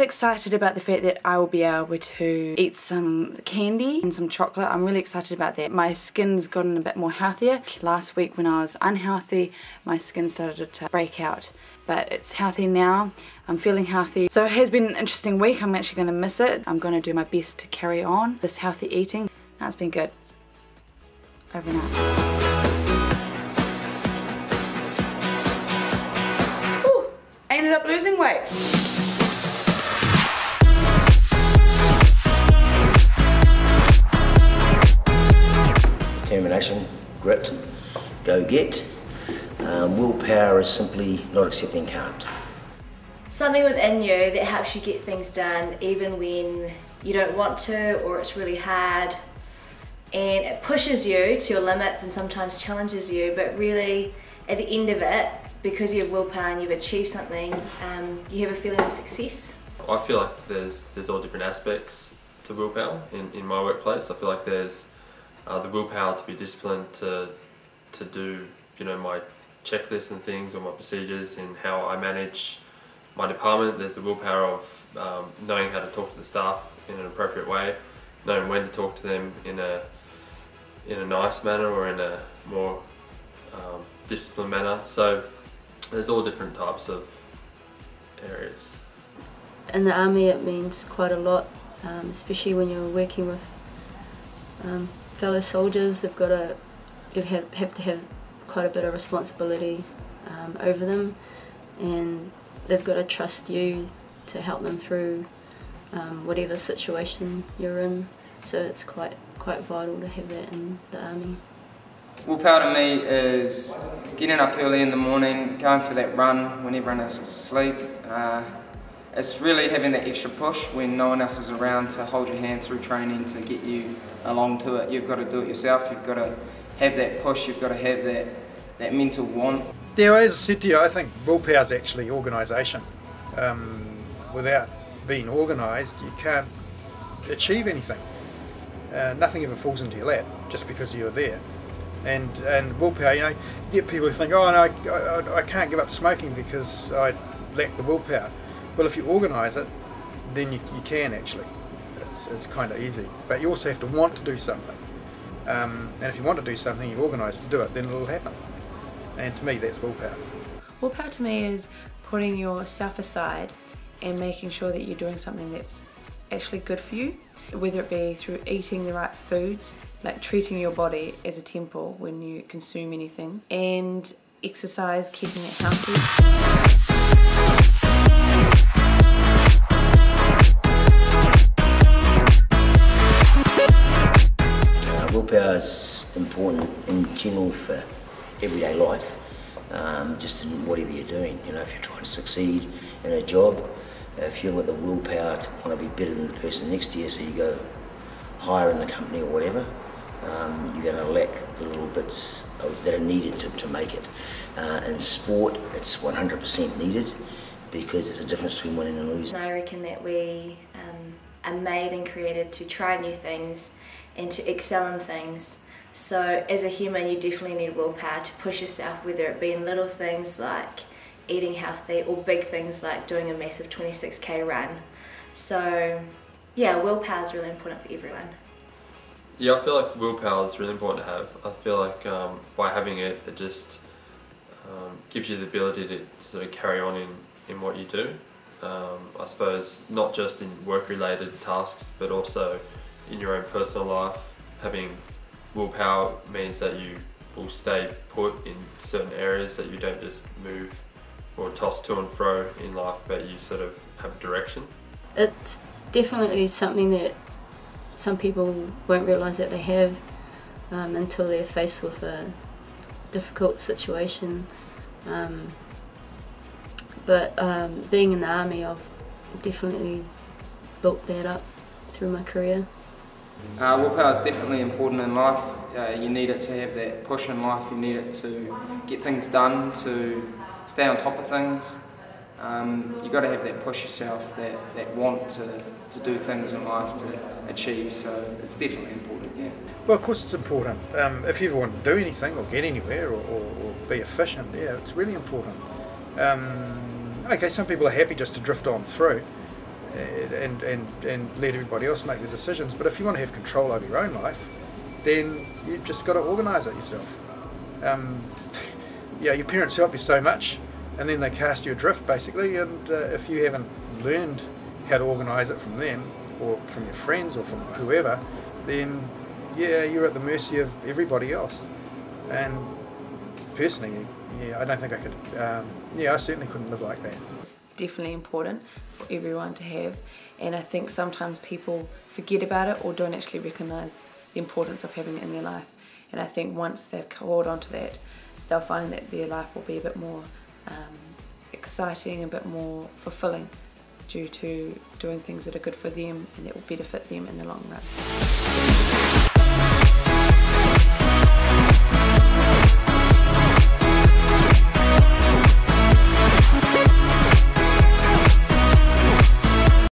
excited about the fact that I will be able to eat some candy and some chocolate. I'm really excited about that. My skin's gotten a bit more healthier. Last week when I was unhealthy, my skin started to break out. But it's healthy now. I'm feeling healthy. So it has been an interesting week. I'm actually going to miss it. I'm going to do my best to carry on this healthy eating. That's been good. Over and out. I ended up losing weight. Determination, grit, go get. Willpower is simply not accepting can't. Something within you that helps you get things done even when you don't want to or it's really hard, and it pushes you to your limits and sometimes challenges you, but really at the end of it, because you have willpower and you've achieved something, you have a feeling of success. I feel like there's all different aspects to willpower in my workplace. I feel like there's the willpower to be disciplined, to do my checklists and things, or my procedures and how I manage my department. There's the willpower of knowing how to talk to the staff in an appropriate way, knowing when to talk to them in a nice manner or in a more disciplined manner. So there's all different types of areas. In the army it means quite a lot, especially when you're working with fellow soldiers. You have to have quite a bit of responsibility over them, and they've got to trust you to help them through whatever situation you're in. So it's quite vital to have that in the army. Willpower to me is getting up early in the morning, going for that run when everyone else is asleep. It's really having that extra push when no one else is around to hold your hand through training to get you along to it. You've got to do it yourself. You've got to have that push. You've got to have that mental want. Yeah, as I said to you, I think willpower is actually organisation. Without being organised, you can't achieve anything. Nothing ever falls into your lap just because you're there. And willpower, you get people who think, oh no, I can't give up smoking because I lack the willpower. Well, if you organise it, then you can actually. It's kind of easy. But you also have to want to do something. And if you want to do something, you organise to do it, then it'll happen. And to me, that's willpower. Willpower to me is putting yourself aside and making sure that you're doing something that's actually good for you, whether it be through eating the right foods, like treating your body as a temple when you consume anything, and exercise, keeping it healthy. Willpower is important in general for everyday life, just in whatever you're doing. If you're trying to succeed in a job, if you've got the willpower to want to be better than the person next to you, so you go higher in the company or whatever, you're going to lack the little bits that are needed to make it. In sport, it's 100% needed because there's a difference between winning and losing. I reckon that we are made and created to try new things and to excel in things. So as a human, you definitely need willpower to push yourself, whether it be in little things like eating healthy or big things like doing a massive 26k run. So yeah, willpower is really important for everyone. Yeah, I feel like willpower is really important to have. I feel like by having it, it just gives you the ability to sort of carry on in what you do. I suppose not just in work-related tasks, but also in your own personal life. Having willpower means that you will stay put in certain areas, that you don't just move or toss to and fro in life, but you sort of have a direction. It's definitely something that some people won't realise that they have until they're faced with a difficult situation. But being in the army, I've definitely built that up through my career. Willpower is definitely important in life. You need it to have that push in life. You need it to get things done, to stay on top of things. You've got to have that push yourself, that want to do things in life to achieve, so it's definitely important, yeah. Well, of course it's important. If you ever want to do anything or get anywhere or be efficient, yeah, it's really important. Okay, some people are happy just to drift on through, and let everybody else make the decisions. But if you want to have control over your own life, then you've just got to organise it yourself. Yeah, your parents help you so much, and then they cast you adrift basically, and if you haven't learned how to organise it from them, or from your friends, or from whoever, then yeah, you're at the mercy of everybody else. And personally, yeah, I don't think I could, yeah, I certainly couldn't live like that. It's definitely important for everyone to have, and I think sometimes people forget about it or don't actually recognise the importance of having it in their life. And I think once they've caught onto that, they'll find that their life will be a bit more exciting, a bit more fulfilling, due to doing things that are good for them and that will benefit them in the long run.